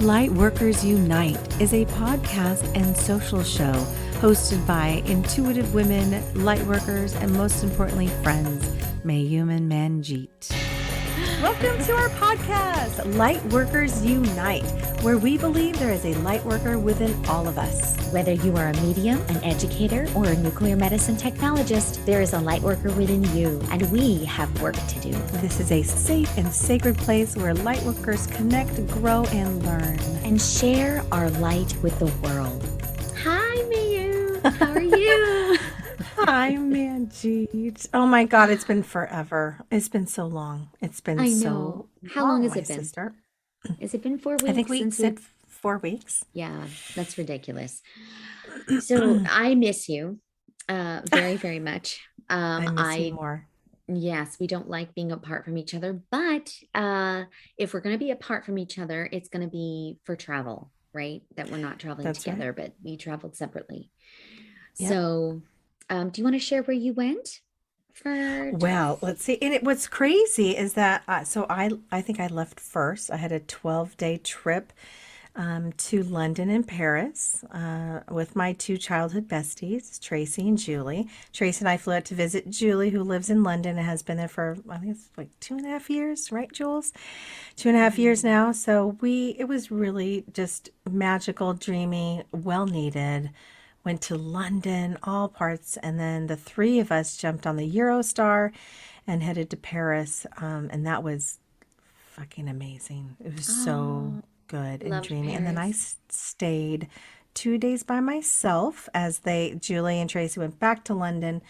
Lightworkers Unite is a podcast and social show hosted by intuitive women, lightworkers, and most importantly, friends, Mayume and Manjeet. Welcome to our podcast, Lightworkers Unite, where we believe there is a lightworker within all of us. Whether you are a medium, an educator, or a nuclear medicine technologist, there is a lightworker within you, and we have work to do. This is a safe and sacred place where lightworkers connect, grow, and learn. And share our light with the world. Hi, Mayu. How are you? Hi, Manjeet. Oh my God, it's been forever. It's been so long. It's been I so know. How long has my it been? sister. Has it been 4 weeks? I think we since said 4 weeks. Yeah, that's ridiculous. So I miss you very, very much. I miss you more. Yes, we don't like being apart from each other, but if we're going to be apart from each other, it's going to be for travel, right? That we're not traveling That's together, right. but we traveled separately. Yep. So, do you want to share where you went for? Well, let's see. And what's crazy is that I think I left first. I had a 12-day trip to London and Paris with my two childhood besties, Tracy and Julie. Tracy and I flew out to visit Julie, who lives in London and has been there for, I think it's like 2.5 years, right, Jules? 2.5 years now. So it was really just magical, dreamy, well needed. Went to London, all parts, and then the three of us jumped on the Eurostar and headed to Paris. And that was fucking amazing. It was so good and Loved dreamy. And then I Paris. stayed 2 days by myself as Julie and Tracy went back to London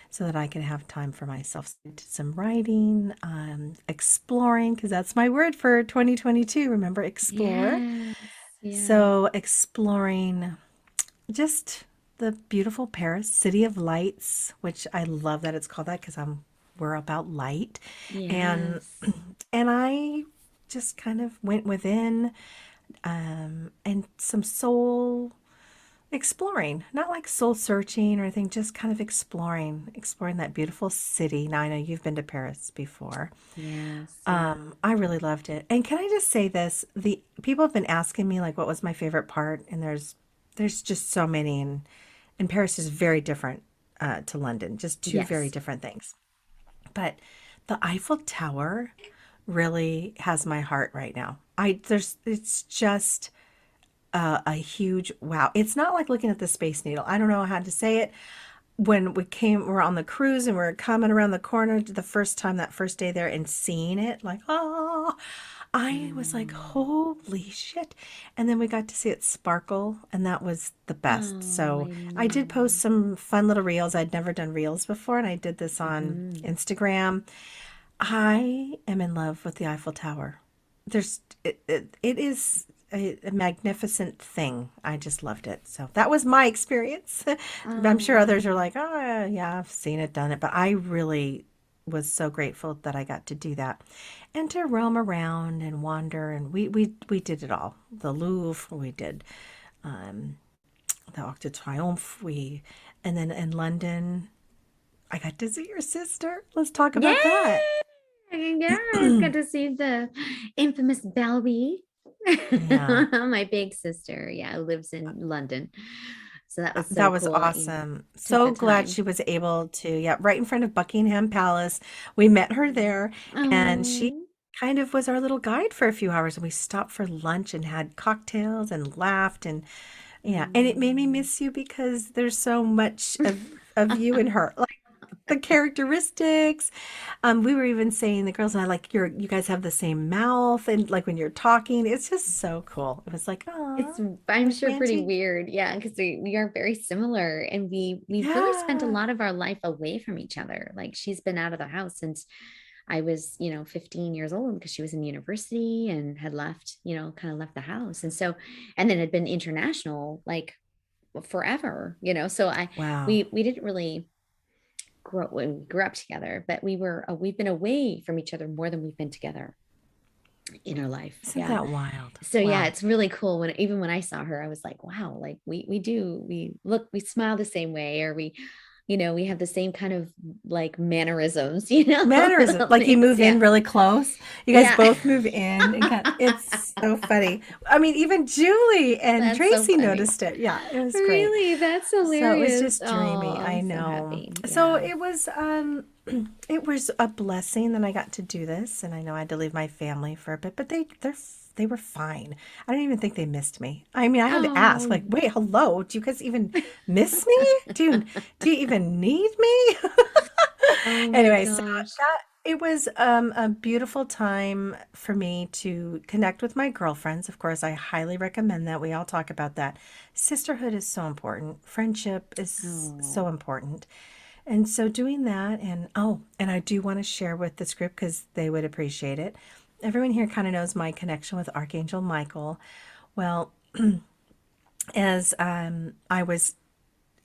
so that I could have time for myself. So I did some writing, exploring, because that's my word for 2022. Remember, explore. Yes, yeah. So exploring just the beautiful Paris, City of Lights, which I love that it's called that because we're about light. And Yes. and I just kind of went within and some soul exploring, not like soul searching or anything, just kind of exploring that beautiful city. Now I know you've been to Paris before. Yes. Yeah. I really loved it. And can I just say this? The people have been asking me like what was my favorite part, and there's just so many, and Paris is very different to London, just two very Yes. different things. But the Eiffel Tower really has my heart right now. It's just a huge wow. It's not like looking at the Space Needle. I don't know how to say it. When we're on the cruise and we're coming around the corner the first time, that first day there, and seeing it, like, oh, I was like, Mm. holy shit. And then we got to see it sparkle, and that was the best. Oh, So I I did post know. some fun little reels. I'd never done reels before, and I did this on Mhm. Instagram. I am in love with the Eiffel Tower. It is a magnificent thing. I just loved it. So that was my experience. I'm sure others are Oh, like, oh, yeah, I've seen it, done it. But I really was so grateful that I got to do that and to roam around and wander. And we did it all. The Louvre, we did um, the Arc de Triomphe. And then in London, I got to see your sister. Let's talk yeah. about that. Yes. Got to see the infamous Bellevue. Yeah. My big sister, yeah, lives in London. So that was so That was cool that you awesome. took the So glad time. she was able to, yeah, right in front of Buckingham Palace. We met her there, and she Oh. kind of was our little guide for a few hours. And we stopped for lunch and had cocktails and laughed, and yeah, and it made me Mm. miss you because there's so much of you and her, like the characteristics. We were even saying, the girls and I, like, you guys have the same mouth, and like when you're talking, it's just so cool. It was like, It's, oh, I'm like sure, pretty Manji. weird. Yeah, because we are very similar, and we really spent a Yeah. lot of our life away from each other. Like, she's been out of the house since I was, 15 years old, because she was in university and had left, kind of left the house. And so, and then had been international like forever, so Wow. we didn't really grow when we grew up together, but we've been away from each other more than we've been together in our life. Isn't Yeah. that wild? So yeah, Wow. it's really cool when I saw her, I was like, wow, like we smile the same way, or we have the same kind of like mannerisms, Mannerism. Like you move in Yeah. really close. You guys Yeah. both move in and it's so funny. I mean, even Julie and That's so Tracy funny. noticed it. Yeah, it was great. Really? That's So it was hilarious. just dreamy. Oh, I I'm so know. happy. So Yeah. it was it was a blessing that I got to do this, and I know I had to leave my family for a bit, but they were fine. I don't even think they missed me. I mean, I had to ask, Oh. like, wait, hello, do you guys even miss me? Do you even need me? Oh my Anyway, so gosh. that it was a beautiful time for me to connect with my girlfriends. Of course, I highly recommend that. We all talk about that. Sisterhood is so important. Friendship is so Oh. important. And so doing that, and oh, and I do want to share with this group because they would appreciate it. Everyone here kind of knows my connection with Archangel Michael. Well, as I was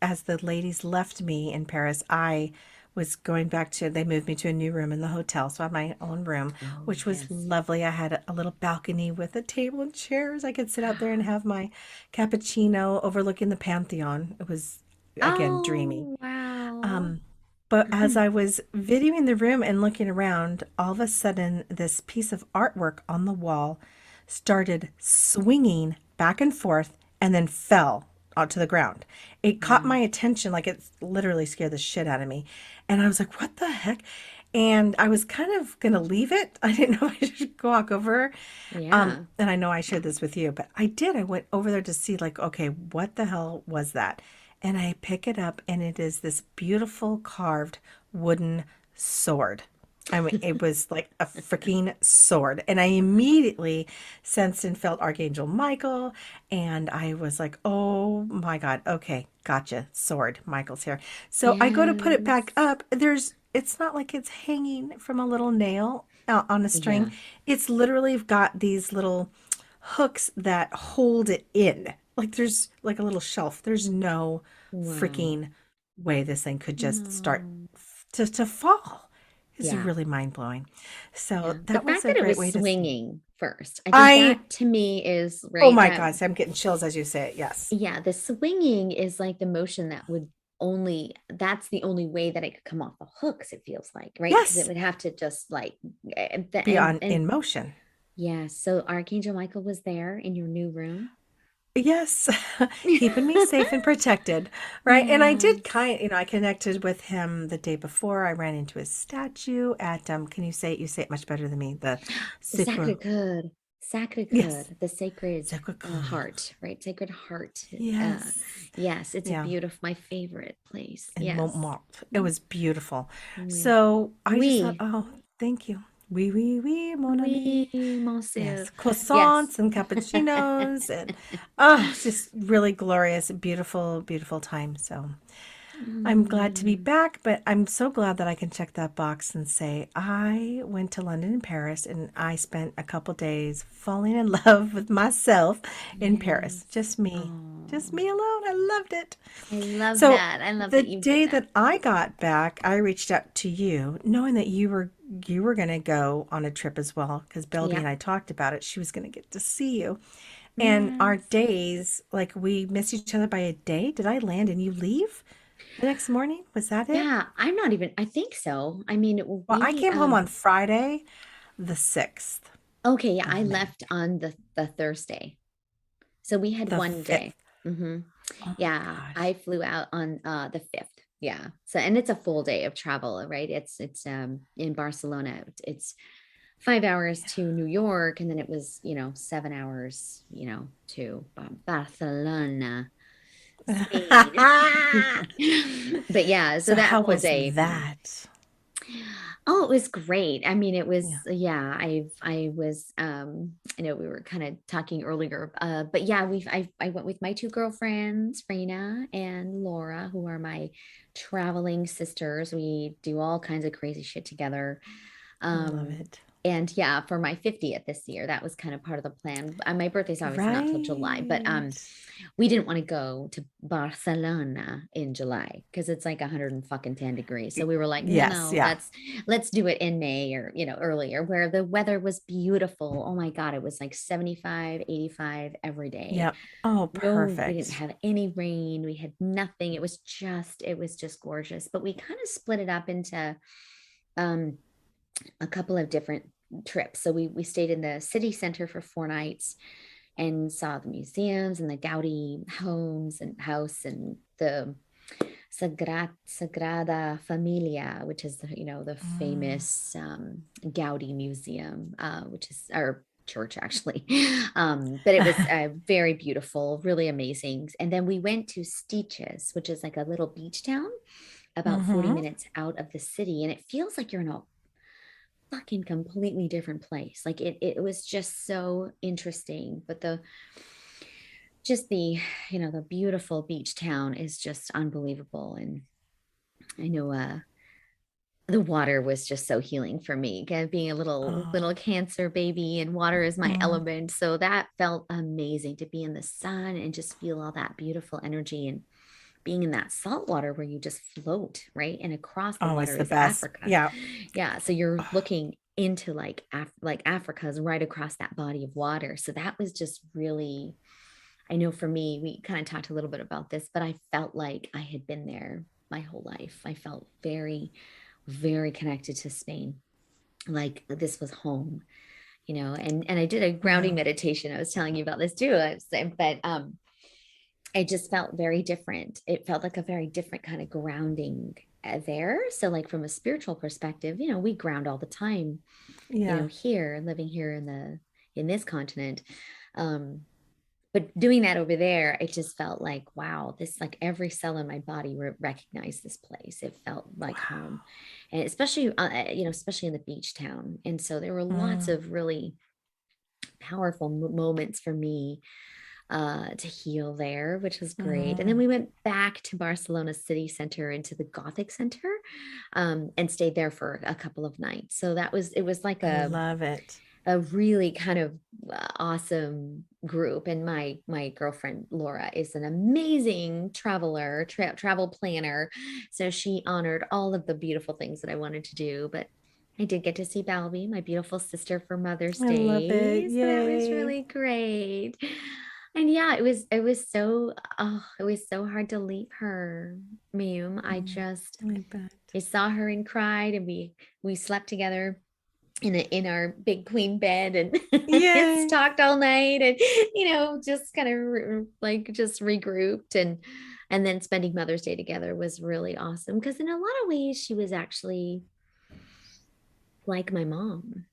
as the ladies left me in Paris, I was going back to, they moved me to a new room in the hotel. So I had my own room, Oh, which was yes. lovely. I had a little balcony with a table and chairs. I could sit out there and have my cappuccino overlooking the Pantheon. It was, again, dreamy. Oh, wow. Um, but as I was videoing the room and looking around, all of a sudden, this piece of artwork on the wall started swinging back and forth and then fell onto the ground. It caught Wow. my attention, like it literally scared the shit out of me. And I was like, what the heck? And I was kind of going to leave it. I didn't know I should go walk over. Yeah. And I know I shared this with you, but I did. I went over there to see, like, okay, what the hell was that? And I pick it up, and it is this beautiful carved wooden sword. I mean, it was like a freaking sword. And I immediately sensed and felt Archangel Michael. And I was like, oh my God, okay, gotcha. Sword. Michael's here. So I go to put it back Yes. up. It's not like it's hanging from a little nail on a string. Yeah. It's literally got these little hooks that hold it in. Like there's like a little shelf. There's no Wow. freaking way this thing could just start No. to fall. It's Yeah. really mind blowing. So Yeah. The that was fact a that it great was way to see. swinging first, I think I, that to me is oh right. my That, gosh, I'm getting chills as you say it. Yes. yeah, the swinging is like the motion that would that's the only way that it could come off the hooks, it feels like, right? Because it Yes. would have to just like, Be on and in motion. yeah. So Archangel Michael was there in your new room. Yes, keeping me safe and protected, right? And I did Yes. I connected with him the day before. I ran into his statue at, can you say it? You say it much better than me. The The Sacre, Sacred Cœur, Sacred yes, Cœur, the Sacred Sacre Coeur. Heart, right? Sacred Heart. Uh, Yes, yes, it's a yeah, beautiful, my favorite place. in Yes. Montmartre. It was beautiful. Oui. So I just thought, Oui. oh, thank you. Oui, oui, oui, mon ami. Oui, monsieur. Yes, Yes. croissants and cappuccinos and oh, just really glorious, beautiful, beautiful time. So I'm glad to be Mm, back, but I'm so glad that I can check that box and say I went to London and Paris and I spent a couple days falling in love with myself in Paris. yes. Just Oh, me alone. I loved it. I love So that. I love the that you did day that. that I got back, I reached out to you, knowing that you were going to go on a trip as well, because Belby Yeah. and I talked about it. She was going to get to see you, and our Yes. days, like we missed each other by a day. Did I land and you leave the next morning? Was that it? Yeah, I'm not even, I think so. I mean, Well, I came home on Friday, the 6th okay, yeah, I of May, left on the Thursday. So we had the one day. 5th. Hmm. Oh my Yeah, I gosh. flew out on the 5th. Yeah. So and it's a full day of travel, right? It's in Barcelona. It's 5 hours to New York, and then it was, 7 hours, to Barcelona, Spain. But yeah, so So that how whole was day. that? Oh, it was great. I mean, it was, Yeah, yeah, I was, I know we were kind of talking earlier, but yeah, I went with my two girlfriends, Raina and Laura, who are my traveling sisters. We do all kinds of crazy shit together. I love Um, it. And yeah, for my 50th this year, that was kind of part of the plan. My birthday's obviously not till July, but Right. we didn't want to go to Barcelona in July because it's like 110 degrees. So we were like, no, Yes, no, yeah. let's do it in May, or earlier, where the weather was beautiful. Oh my God, it was like 75, 85 every day. Yep. Oh, No, we didn't perfect. have any rain. We had nothing. It was just gorgeous. But we kind of split it up into um a couple of different trips. So we stayed in the city center for 4 nights and saw the museums and the Gaudi homes and house, and the Sagrada Familia, which is the Mm. famous Gaudi museum, which is our church actually. But it was very beautiful, really amazing. And then we went to Stitches, which is like a little beach town about 40 Mm-hmm. minutes out of the city, and it feels like you're in a fucking completely different place. Like it was just so interesting. But the beautiful beach town is just unbelievable. And I know the water was just so healing for me, being a little Oh. cancer baby, and water is my Mm. element. So that felt amazing to be in the sun and just feel all that beautiful energy, and being in that salt water where you just float, right? And across the Always water the is best. Africa. Yeah. Yeah, so you're looking into like Africa's right across that body of water. So that was just really, I know for me, we kind of talked a little bit about this, but I felt like I had been there my whole life. I felt very, very connected to Spain. Like this was home, and I did a grounding Wow. meditation. I was telling you about this too. But it just felt very different. It felt like a very different kind of grounding there. So, like from a spiritual perspective, we ground all the time, Yeah. here, living here in this continent. Um, but doing that over there, it just felt like, wow, this, like every cell in my body recognized this place. It felt like home, Wow. and especially in the beach town. And so there were lots Mm. of really powerful moments for me to heal there, which was great. And then Mm. we went back to Barcelona city center, into the Gothic center, and stayed there for a couple of nights. So it was like I a love it. a really kind of awesome group. And my girlfriend Laura is an amazing travel planner, so she honored all of the beautiful things that I wanted to do. But I did get to see Balby, my beautiful sister, for Mother's I love it. Day, so that was Yay. really great. And yeah, it was so hard to leave her, Mayum. I Mm. just I bet. I saw her and cried, and we slept together in our big queen bed, and it's Yay. talked all night, and just kind of like just regrouped, and then spending Mother's Day together was really awesome, because in a lot of ways she was actually like my mom.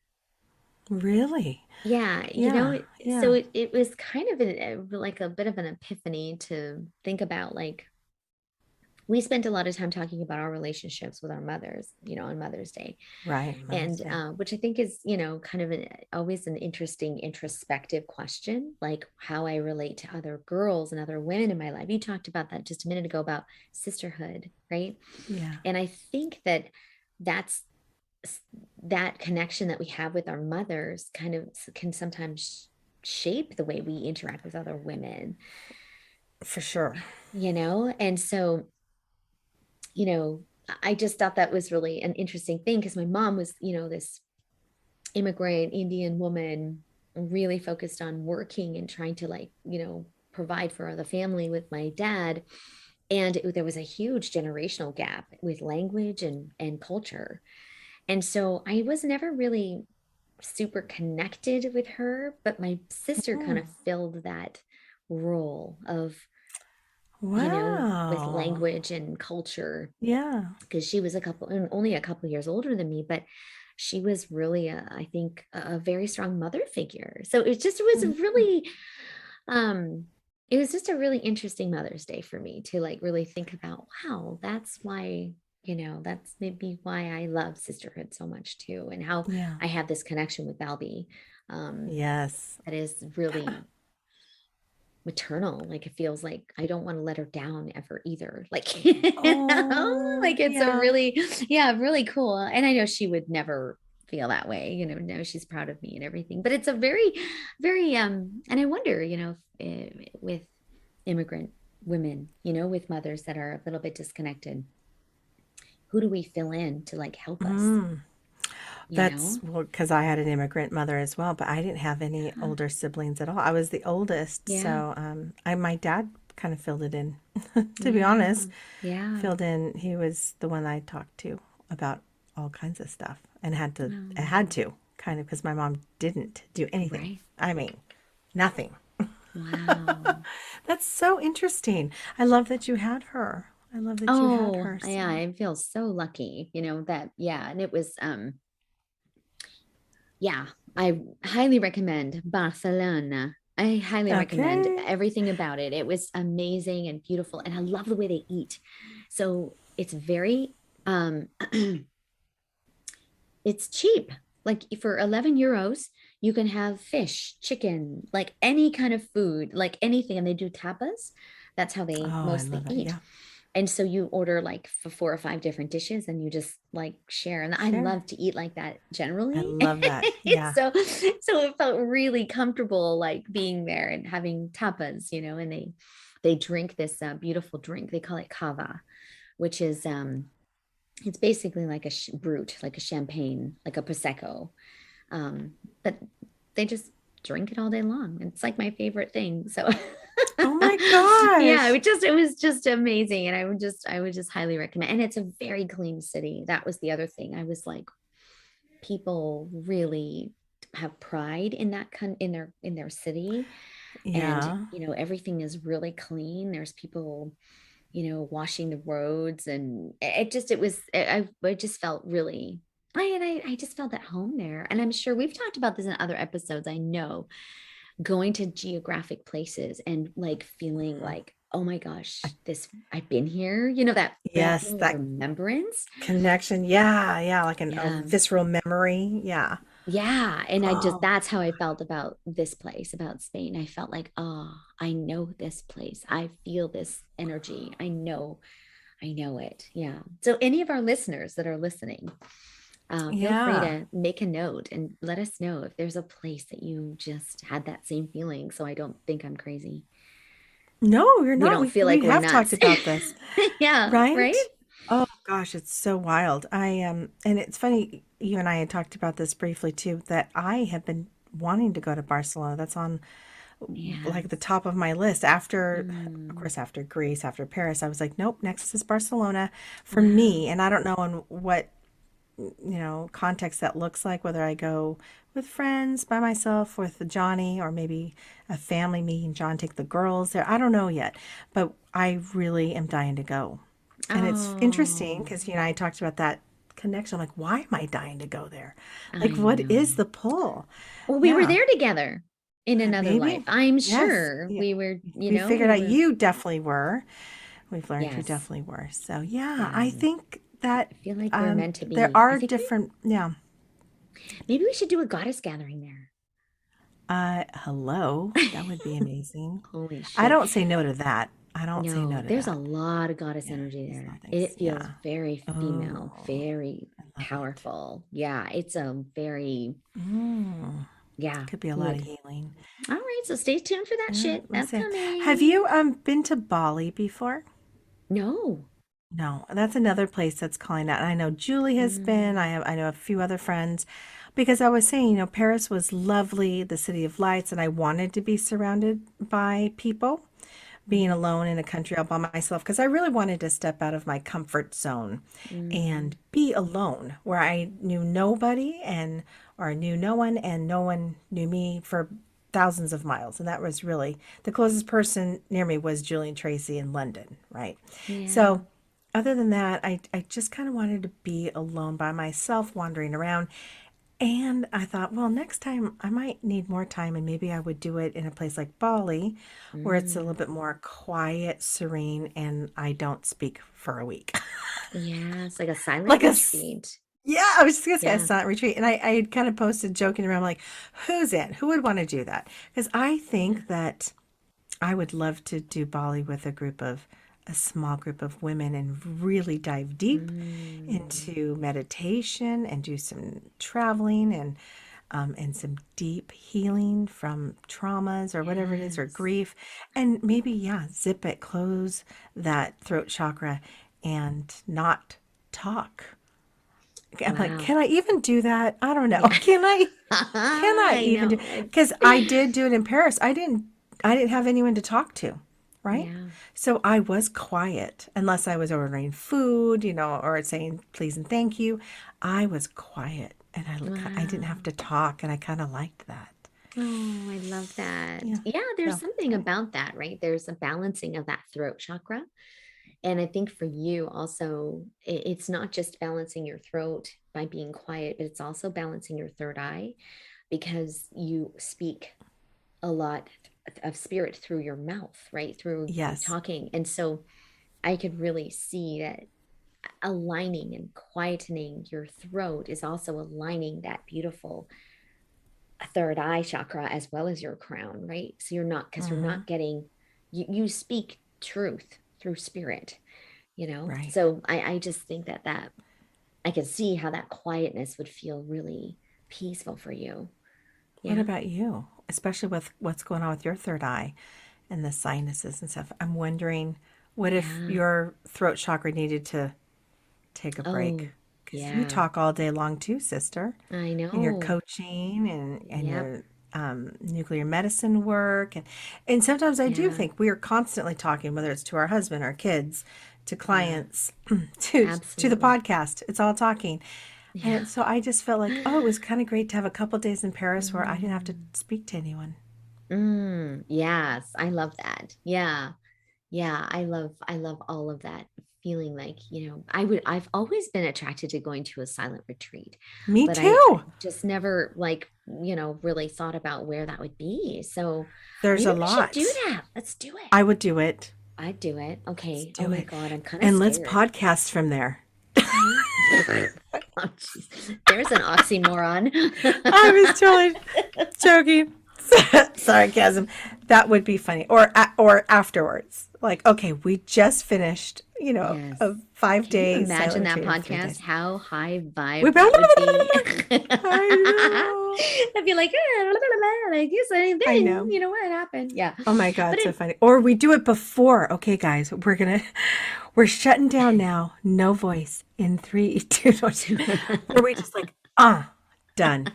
Really? Yeah, Yeah. so Yeah. it was kind of like a bit of an epiphany to think about. Like, we spent a lot of time talking about our relationships with our mothers, on Mother's Day. Right. Mother's And Day. which I think is, kind of always an interesting introspective question, like how I relate to other girls and other women in my life. You talked about that just a minute ago, about sisterhood, right? Yeah. And I think that's that connection that we have with our mothers kind of can sometimes shape the way we interact with other women, For sure. and so, you know I just thought that was really an interesting thing, because my mom was, this immigrant Indian woman, really focused on working and trying to, like, provide for the family with my dad. And there was a huge generational gap with language and culture. And so I was never really super connected with her, but my sister kind Mm. of filled that role of, with Wow. language and culture, Yeah. because she was only a couple years older than me, but she was really, I think, a very strong mother figure. So Mhm. um, it was just a really interesting Mother's Day for me to, like, really think about, wow, that's maybe why I love sisterhood so much too, and how Yeah. I have this connection with Balby, um, Yes. that is really maternal. Like, it feels like I don't want to let her down ever either. Like, Oh, like it's a yeah. really, yeah, really cool. And I know she would never. feel that way. Now she's proud of me and everything. But it's a very, very and I wonder, with immigrant women, with mothers that are a little bit disconnected, who do we fill in to like help us, Mm. you That's know? well, because I had an immigrant mother as well, but I didn't have any Yeah. older siblings at all. I was the oldest, Yeah. so my dad kind of filled it in. To be Yeah. honest, Yeah. filled in. He was the one I talked to about all kinds of stuff, and I had Um, to kind of because my mom didn't do anything. right. I mean, nothing. Wow. That's so interesting. I love that you had her. I love that you had Oh, her. yeah, So, I feel so lucky, that yeah, and it was yeah, I highly recommend Barcelona. I highly recommend okay. everything about it. It was amazing and beautiful, and I love the way they eat. So it's very it's cheap. Like for 11 euros, you can have fish, chicken, like any kind of food, like anything. And they do tapas. That's how they Oh, I mostly love it. eat. Yeah. And so you order like for 4 or 5 different dishes and you just like share. And I Sure. love to eat like that I generally. love that. Yeah. So it felt really comfortable like being there and having tapas, and they drink this beautiful drink. They call it cava, which is it's basically like a brute, like a champagne, like a prosecco. But they just drink it all day long. It's like my favorite thing. So Oh my yeah, gosh. it was just amazing. And I would just highly recommend. And it's a very clean city. That was the other thing. I was like, people really have pride in in their city. And Yeah. everything is really clean. There's people washing the roads, and I just felt really, I just felt at home there. And I'm sure we've talked about this in other episodes. I know going to geographic places and like feeling Mhm. like, oh my gosh, I've been here, that Yes, feeling of that remembrance. connection. Yeah, yeah, like a Yeah. visceral memory. Yeah. Yeah. And Oh, that's how I felt about this place, about Spain. I felt like, oh, I know this place. I feel this energy. I know it. Yeah. So, any of our listeners that are listening, feel free yeah. to make a note and let us know if there's a place that you just had that same feeling. So, I don't think I'm crazy. No, you're We not. don't feel We like we're have talked nuts. about this, Yeah. right? Right. Oh gosh, it's so wild. And it's funny, you and I had talked about this briefly too, that I have been wanting to go to Barcelona. That's on like the Yes. top of my list after, of Mm. course, after Greece, after Paris. I was like, nope, next is Barcelona for me. Wow. And I don't know in what, context that looks like, whether I go with friends, by myself, with Johnny, or maybe a family, me and John take the girls there. I don't know yet, but I really am dying to go. And it's interesting Oh, because, I talked about that connection. I'm like, why am I dying to go there? Like, I what know. is the pull? Well, we were Yeah, there together in another life. maybe. I'm Yes. sure Yeah. we were, We figured we out were, you definitely were. We've learned you yes. definitely were. So, yeah, Yeah. I think that I feel like we're meant to there be. I are think different, yeah. maybe we should do a goddess gathering there. Hello. That would be amazing. Holy I shit. don't say no to that. I don't say no No, to there's a that. lot of goddess Yeah, energy there's a lot there. of things. It feels Yeah. very female, Oh, very I love it. powerful. Yeah, it's a very, Mm, yeah, could be a you lot of would. healing. All right, so stay tuned for that Yeah, shit. That's listen. Have coming. you been to Bali before? No. No, that's another place that's calling out. And I know Julie has been. Mm, I know a few other friends because I was saying, Paris was lovely, the city of lights, and I wanted to be surrounded by people, being mm, alone in a country all by myself because I really wanted to step out of my comfort zone mm. and be alone where I knew nobody and or knew no one and no one knew me for thousands of miles. And that was really the closest person near me was Julian Tracy in London, right? Yeah. So other than that, I just kind of wanted to be alone by myself, wandering around. And I thought, well, next time I might need more time, and maybe I would do it in a place like Bali, where it's a little Mm. bit more quiet, serene, and I don't speak for a week. Yeah, it's like a silent Like retreat. yeah, I was just gonna say a Yeah. silent retreat. And I had kind of posted joking around, like, who's in? Who would want to do that? Because I Yeah. think that I would love to do Bali with a group of a small group of women and really dive deep Mm. into meditation and do some traveling and some deep healing from traumas or whatever it is or Yes. grief. And maybe, yeah, zip it, close that throat chakra and not talk. I'm like, Wow. can I even do that? I don't know. Yeah. Can I I even do, know. because I did do it in Paris. I didn't have anyone to talk to, right? Yeah. So I was quiet unless I was ordering food, or saying please and thank you. I was quiet and I didn't have Wow. to talk and I kind of liked that. Oh, I love that. Yeah. Yeah, there's So, something about that, right? There's a balancing of that throat chakra. And I think for you also, it's not just balancing your throat by being quiet, but it's also balancing your third eye because you speak a lot of spirit through your mouth, right? Through yes. talking. And so I could really see that aligning and quietening your throat is also aligning that beautiful third eye chakra as well as your crown, right? So you're not, because you're Mhm. not getting, you speak truth through spirit, Right. so I just think that I can see how that quietness would feel really peaceful for you. What Yeah. about you? Especially with what's going on with your third eye and the sinuses and stuff. I'm wondering, what if Yeah. your throat chakra needed to take a break? Oh, Because you yeah. talk all day long too, sister, I in your know. coaching and Yep. your nuclear medicine work. And sometimes I do Yeah. think we are constantly talking, whether it's to our husband, our kids, to Yeah. clients, to the Absolutely. podcast. It's all talking. Yeah. And so I just felt like, oh, it was kind of great to have a couple days in Paris where I didn't have to Mm. speak to anyone. Yes, I love that. Yeah. Yeah, I love all of that feeling like, I've always been attracted to going to a silent retreat, Me but I too. just never like, really thought about where that would be. So There's maybe a we should do lot. that. Let's do it. I would do it. I'd do it. Let's Okay. Oh do my it. God, I'm kind of And let's scared. podcast from there. Okay. Oh, jeez. There's an oxymoron. I was totally joking. Sarcasm. That would be funny. Or afterwards. Like, okay, we just finished, Yes. a five Can you day silent imagine that retreat or 3 days. podcast? How high We vibe that would be. I know. I'd be like, like the same I thing. know. You know what happened? Yeah. Oh my God, But so it, funny. Or we do it before. Okay, guys, we're shutting down now. No voice in three, two, one. Or we just like, done.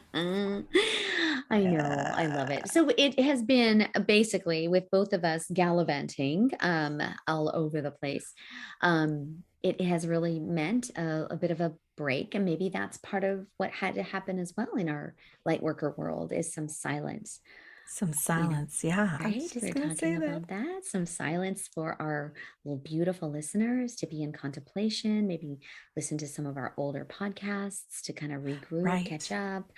I know, I love it. So it has been basically with both of us gallivanting all over the place. It has really meant a bit of a break, and maybe that's part of what had to happen as well in our light worker world is some silence, Some you know, silence. Yeah, I was right? just We're gonna talking say that. about that. Some silence for our little beautiful listeners to be in contemplation, maybe listen to some of our older podcasts to kind of regroup, catch Right, up.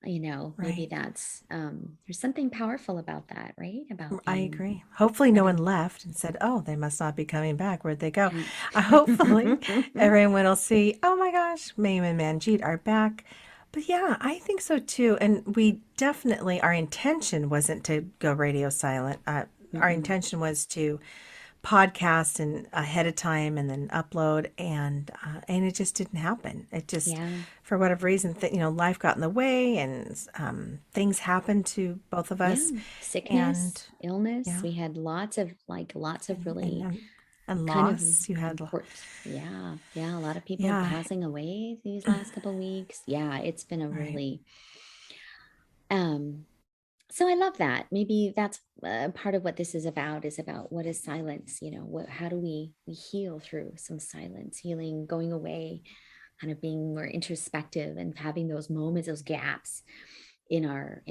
Maybe right. that's there's something powerful about that, right? About I being agree. Hopefully, no one having left and said, "Oh, they must not be coming back. Where'd they go?" Hopefully, everyone will see. Oh my gosh, Mayume and Manjeet are back. But yeah, I think so too. And we definitely, our intention wasn't to go radio silent. Our Mm-mm. intention was to podcast and ahead of time and then upload and it just didn't happen. It just, Yeah. for whatever reason, life got in the way and things happened to both of Yeah. us. And Sickness, illness. yeah, We had lots of and and really and, and kind of loss. You had, important. Yeah. Yeah. A lot of people yeah, passing away these last couple weeks. Yeah. It's been a right. really um so I love that. Maybe that's part of what this is about what is silence, how do we heal through some silence, healing, going away, kind of being more introspective and having those moments, those gaps in our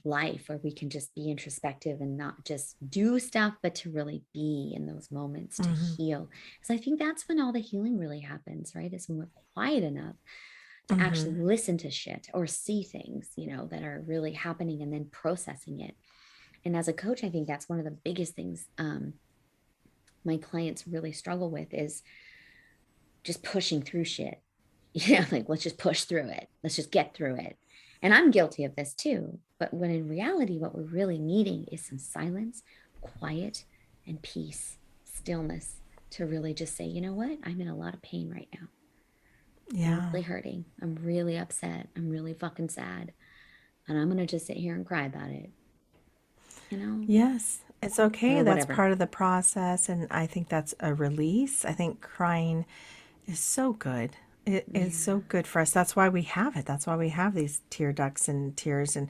life where we can just be introspective and not just do stuff, but to really be in those moments to Hmm. heal. Because I think that's when all the healing really happens, right? Is when we're quiet enough to actually Hmm. listen to shit or see things, that are really happening and then processing it. And as a coach, I think that's one of the biggest things my clients really struggle with is just pushing through shit. Like let's just push through it. Let's just get through it. And I'm guilty of this too. But when in reality, what we're really needing is some silence, quiet, and peace, stillness. to really just say, you know what, I'm in a lot of pain right now. I'm Yeah. really hurting. I'm really upset. I'm really fucking sad. And I'm going to just sit here and cry about it, you know, Yes, it's okay. or That's whatever. part of the process. And I think that's a release. I think crying is so good. It is Yeah. so good for us. That's why we have it. That's why we have these tear ducts and tears and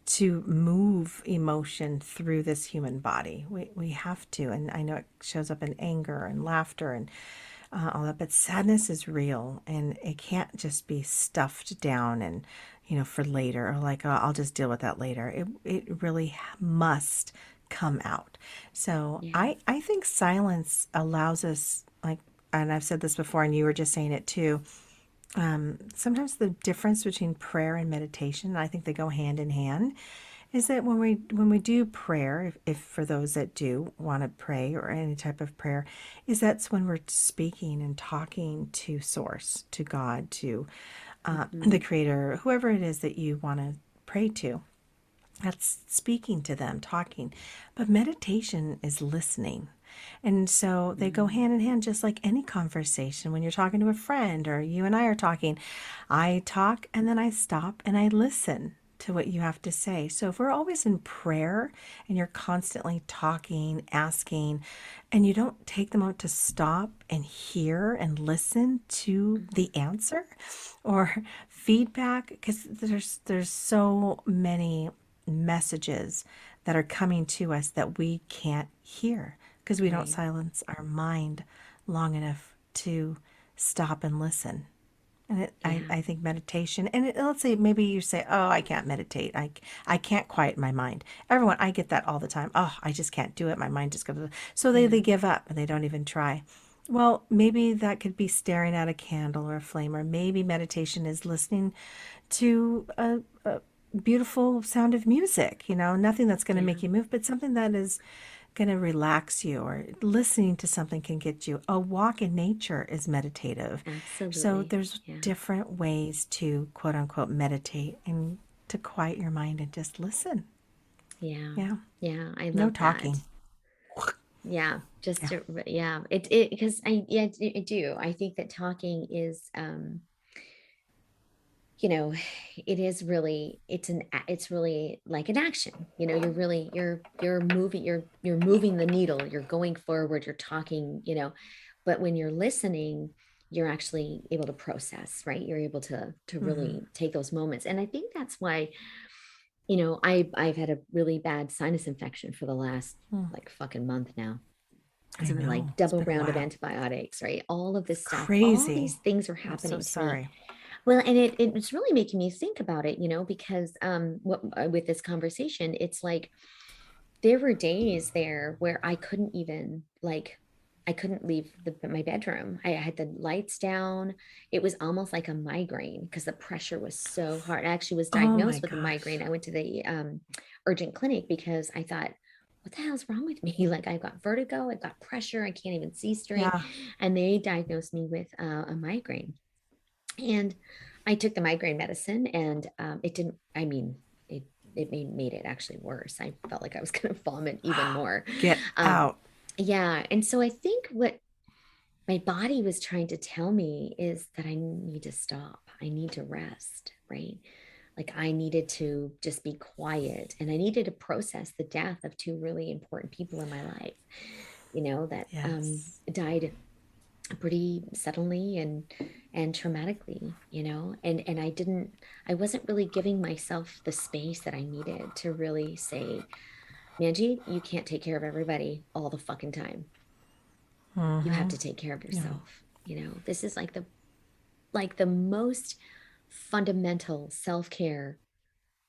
to move emotion through this human body. We have to. And I know it shows up in anger and laughter and all that, but sadness is real and it can't just be stuffed down and, for later or like, oh, I'll just deal with that later. It really must come out. So Yeah. I think silence allows us, like, and I've said this before, and you were just saying it too. Sometimes the difference between prayer and meditation, I think they go hand in hand, is that when we do prayer, if for those that do want to pray or any type of prayer, is that's when we're speaking and talking to source, to God, to Mm-hmm. the creator, whoever it is that you want to pray to. That's speaking to them, talking. But meditation is listening. And so they go Mm-hmm. hand in hand, just like any conversation. When you're talking to a friend or you and I are talking, I talk and then I stop and I listen to what you have to say. So if we're always in prayer and you're constantly talking, asking, and you don't take the moment to stop and hear and listen to the answer or feedback, because there's so many messages that are coming to us that we can't hear because we don't Right. silence our mind long enough to stop and listen. And Yeah. I think meditation, and let's say maybe you say, oh, I can't meditate. I can't quiet my mind. Everyone, I get that all the time. Oh, I just can't do it. My mind just goes. So they Yeah. give up and they don't even try. Well, maybe that could be staring at a candle or a flame, or maybe meditation is listening to a beautiful sound of music, nothing that's going to Yeah. make you move, but something that is going to relax you, or listening to something can get you. A walk in nature is meditative. So Absolutely. there's Yeah. different ways to quote unquote meditate and to quiet your mind and just listen. Yeah. Yeah. Yeah. I No love that. talking. Yeah. Just Yeah. to, yeah. It, because yeah, I do. I think that talking is, you know, it is really, it's really like an action. You know, you're moving, you're moving the needle, you're going forward, you're talking, but when you're listening, you're actually able to process, right? You're able to Mm-hmm. really take those moments. And I think that's why, I've had a really bad sinus infection for the last Mm. like fucking month now. I So I'm like know. It's double been a round of while. antibiotics, right? All of this stuff, all Crazy. these things are I'm so happening to me. sorry. Well, and it's really making me think about it, because with this conversation, it's like there were days there where I couldn't even like I couldn't leave my bedroom. I had the lights down. It was almost like a migraine because the pressure was so hard. I actually was Oh my diagnosed with a migraine. gosh. I went to the urgent clinic because I thought, what the hell's wrong with me? Like I've got vertigo, I've got pressure, I can't even see straight. Yeah. And they diagnosed me with a migraine. And I took the migraine medicine and it didn't, I mean, it made it actually worse. I felt like I was going to vomit even more. Get Um, out. yeah. And so I think what my body was trying to tell me is that I need to stop. I need to rest, right? Like I needed to just be quiet and I needed to process the death of two really important people in my life, that Yes. died pretty suddenly and traumatically, and I wasn't really giving myself the space that I needed to really say, Manjeet, you can't take care of everybody all the fucking time. You have Mm-hmm. to take care of Yeah. yourself. This is like the most fundamental self-care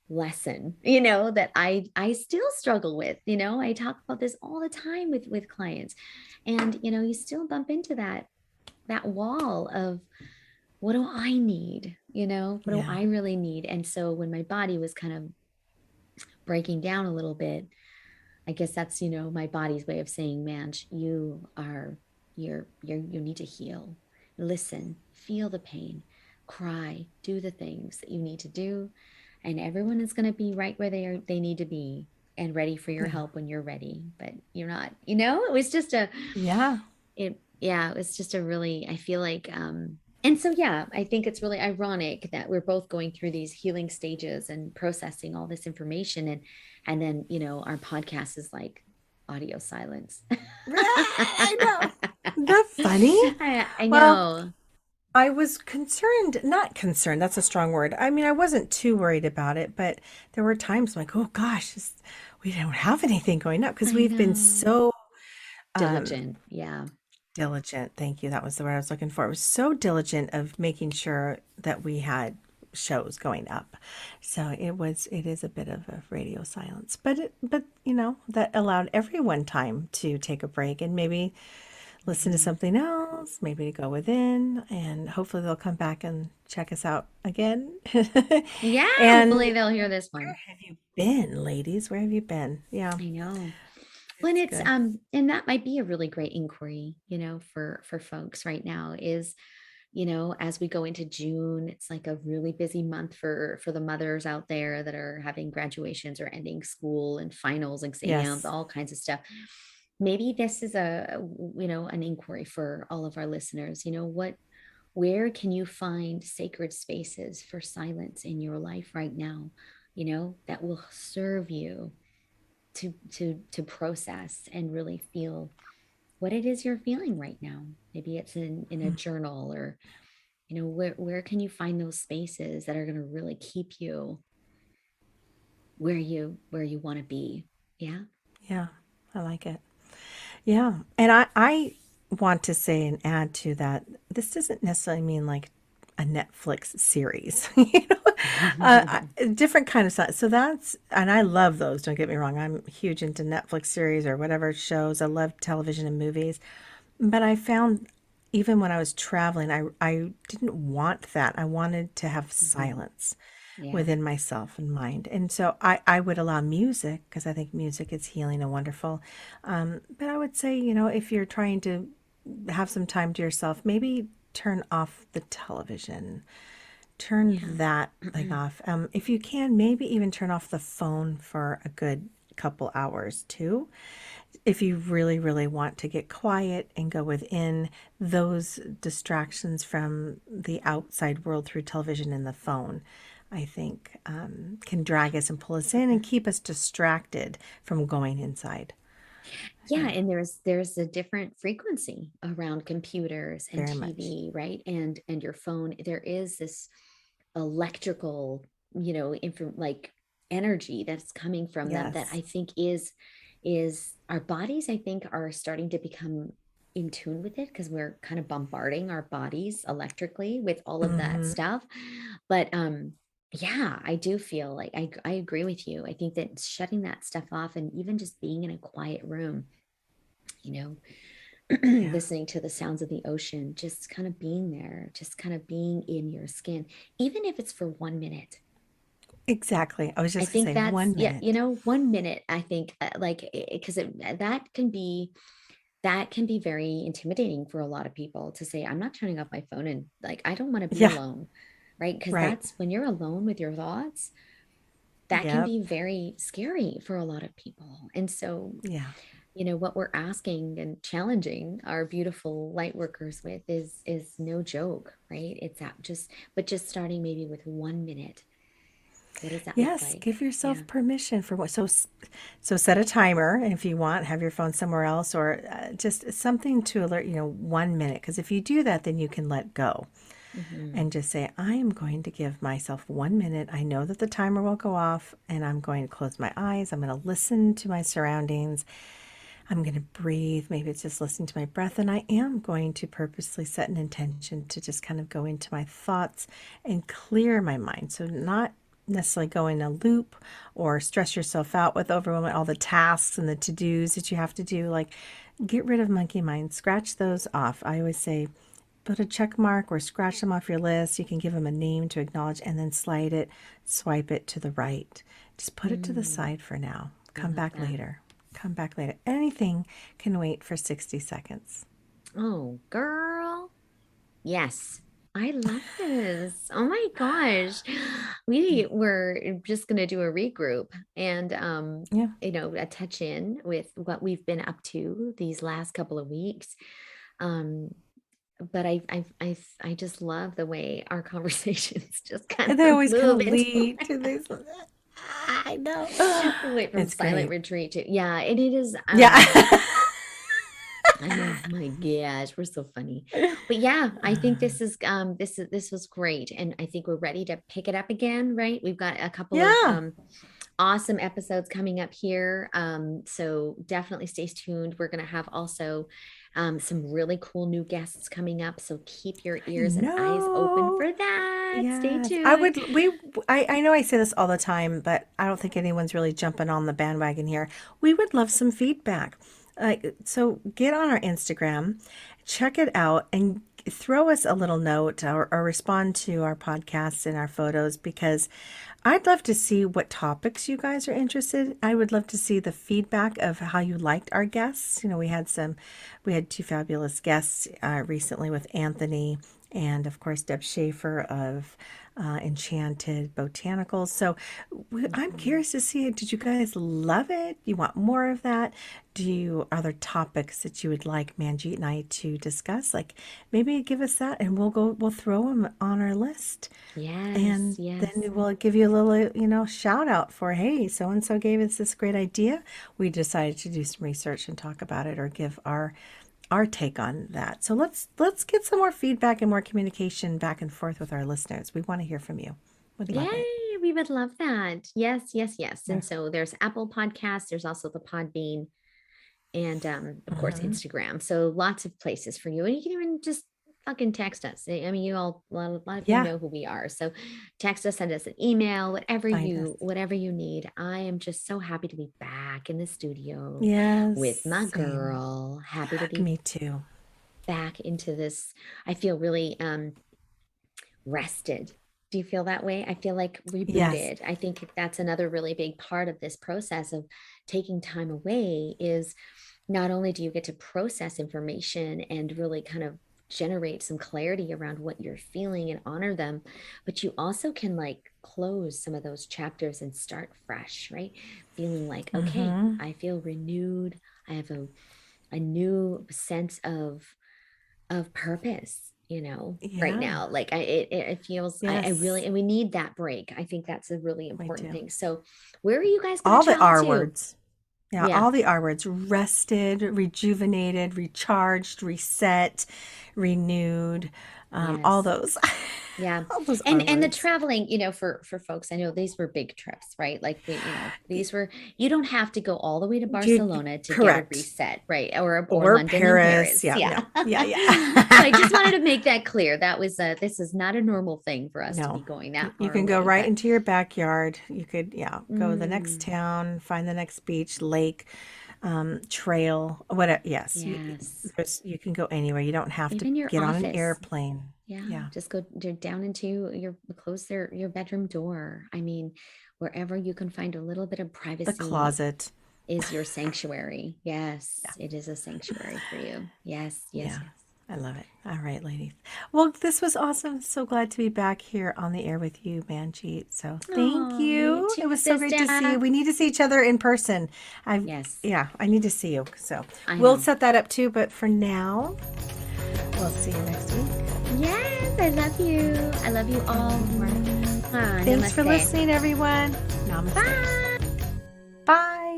lesson, that I still struggle with. I talk about this all the time with clients, and you still bump into that wall of, what do I need? What do Yeah. I really need? And so when my body was kind of breaking down a little bit, I guess that's, my body's way of saying, man, you need to heal, listen, feel the pain, cry, do the things that you need to do. And everyone is going to be right where they need to be and ready for your Yeah. help when you're ready, but you're not, it was just Yeah. it, Yeah, it's just a really, I feel like, and so yeah, I think it's really ironic that we're both going through these healing stages and processing all this information, and then, our podcast is like audio silence. I know. Isn't that funny? I Well, know. I was concerned, not concerned, that's a strong word. I mean, I wasn't too worried about it, but there were times like, oh gosh, we don't have anything going up because I we've been know. so um, Diligent. Yeah. diligent. Thank you. That was the word I was looking for. It was so diligent of making sure that we had shows going up. So it is a bit of a radio silence, but that allowed everyone time to take a break and maybe listen to Mhm. something else, maybe to go within, and hopefully they'll come back and check us out again. Yeah, And hopefully they'll hear this where one. have you been, ladies? Where have you been? Yeah, I know. When it's it's good. and that might be a really great inquiry, for folks right now is, as we go into June, it's like a really busy month for the mothers out there that are having graduations or ending school and finals, exams, Yes. all kinds of stuff. Maybe this is an inquiry for all of our listeners. Where can you find sacred spaces for silence in your life right now, that will serve you to process and really feel what it is you're feeling right now. Maybe it's in a Mm. journal, or where can you find those spaces that are going to really keep you where you want to be. Yeah. Yeah, I like it. Yeah. And I want to say and add to that, this doesn't necessarily mean like a Netflix series, different kind of stuff. So and I love those. Don't get me wrong. I'm huge into Netflix series or whatever shows. I love television and movies. But I found even when I was traveling, I didn't want that. I wanted to have Mhm. silence Yeah. within myself and mind. And so I would allow music because I think music is healing and wonderful. But I would say, if you're trying to have some time to yourself, maybe turn off the television, turn Yeah. that thing off. If you can, maybe even turn off the phone for a good couple hours too. If you really, really want to get quiet and go within, those distractions from the outside world through television and the phone, I think, can drag us and pull us in and keep us distracted from going inside. Yeah, Yeah, and there's a different frequency around computers and very much. TV, right? And your phone. There is this electrical, like energy that's coming from them that Yes. I think is our bodies, I think, are starting to become in tune with it because we're kind of bombarding our bodies electrically with all of that Hmm. stuff. But yeah, I do feel like I agree with you. I think that shutting that stuff off and even just being in a quiet room, you know, Yeah, listening to the sounds of the ocean, just kind of being there, just kind of being in your skin, even if it's for 1 minute. exactly. I was I just going to think say that's, one yeah, minute. 1 minute, I think, like, because that can be very intimidating for a lot of people to say, I'm not turning off my phone, and like, I don't want to be Yeah, alone, right? Because right. that's when you're alone with your thoughts, that can Yep. be very scary for a lot of people. And so, Yeah. what we're asking and challenging our beautiful light workers with is no joke, right? It's that just starting maybe with 1 minute. What does that look Yes, like? give Yeah. yourself permission for what. So set a timer, and if you want, have your phone somewhere else, or just something to alert. 1 minute. Because if you do that, then you can let go Hmm. and just say, "I am going to give myself 1 minute. I know that the timer will go off, and I'm going to close my eyes. I'm going to listen to my surroundings. I'm going to breathe. Maybe it's just listening to my breath, and I am going to purposely set an intention to just kind of go into my thoughts and clear my mind. So, not necessarily go in a loop or stress yourself out with overwhelming all the tasks and the to dos that you have to do. Like, get rid of monkey mind, scratch those off. I always say, put a check mark or scratch them off your list. You can give them a name to acknowledge and then slide it, swipe it to the right. Just put it to the Mm, side for now. I Come love back that. later. Come back later. Anything can wait for 60 seconds. Oh, girl. Yes. I love this. Oh my gosh. We were just going to do a regroup and Yeah. a touch in with what we've been up to these last couple of weeks. Um, but I just love the way our conversations just kind And they of always kind move of into lead to this. I know. the way from It's silent great. retreat to, yeah, and it is, Yeah. oh my gosh, we're so funny. But yeah, I think this was great. And I think we're ready to pick it up again, right? We've got a couple of Yeah. awesome episodes coming up here. So definitely stay tuned. We're gonna have also some really cool new guests coming up. So keep your I ears and eyes open know. for that. Stay Yes. tuned. I know I say this all the time, but I don't think anyone's really jumping on the bandwagon here. We would love some feedback. So get on our Instagram, check it out, and throw us a little note or respond to our podcasts and our photos because I'd love to see what topics you guys are interested in. I would love to see the feedback of how you liked our guests. We had two fabulous guests recently with Anthony and, of course, Deb Schaefer of Enchanted Botanicals. So I'm Mhm. curious to see, did you guys love it? You want more of that? Are there topics that you would like Manjeet and I to discuss? Like maybe give us that and we'll throw them on our list. Yes, And yes. then we'll give you a little, shout out for, hey, so and so gave us this great idea. We decided to do some research and talk about it or give our take on that. So let's get some more feedback and more communication back and forth with our listeners. We want to hear from you. Would love it. Yay, we would love that. Yes, yes, yes. Yeah. And so there's Apple Podcasts, there's also the Podbean, and of course Mhm. Instagram. So lots of places for you. And you can even just fucking text us. I mean, a lot of you Yeah, know who we are. So text us, send us an email, find us. whatever you need. I am just so happy to be back in the studio with my Yes, same. girl. Happy to be Me too. back into this. I feel really rested. Do you feel that way? I feel like Yes. rebooted. I think that's another really big part of this process of taking time away is not only do you get to process information and really kind of generate some clarity around what you're feeling and honor them, but you also can like close some of those chapters and start fresh, right? Feeling like, okay, Mm-hmm. I feel renewed. I have a new sense of purpose, right Yeah. now. Like it feels I really, Yes, and we need that break. I think that's a really we important do. thing. So where are you guys going All to the travel R to? words. Yeah, Yeah. all the R words: rested, rejuvenated, recharged, reset, renewed, all Yes. those, Yeah. all those R And the words. traveling, for folks, I know these were big trips, right? Like these were, you don't have to go all the way to You Barcelona to get a correct. reset, right? Or Or London and Paris. Paris. Yeah, Yeah. no. Yeah, So I just wanted yeah. to make that clear. This is not a normal thing for us to be No. going that You far can go away, right but into your backyard. You could, yeah, go to the next mm, town, find the next beach, lake, trail, whatever. Yes, yes. you can go anywhere. You don't have to Even your get on an office. airplane. Yeah, Yeah. just down into close your bedroom door. I mean, wherever you can find a little bit of The privacy closet. is your sanctuary. Yeah. Yes, it is a sanctuary for you. Yes, yes, Yeah, yes. I love it. All right, ladies. Well, this was awesome. So glad to be back here on the air with you, Manjeet. So thank Oh, me you. It too, was so great sister. to see you. We need to see each other in person. Yes, Yeah, I need to see you. So I we'll know. set that up too. But for now, we'll see you next week. Yes, I love you. I love you all more. Ah, Thanks for namaste. listening, everyone. Namaste. Bye. Bye.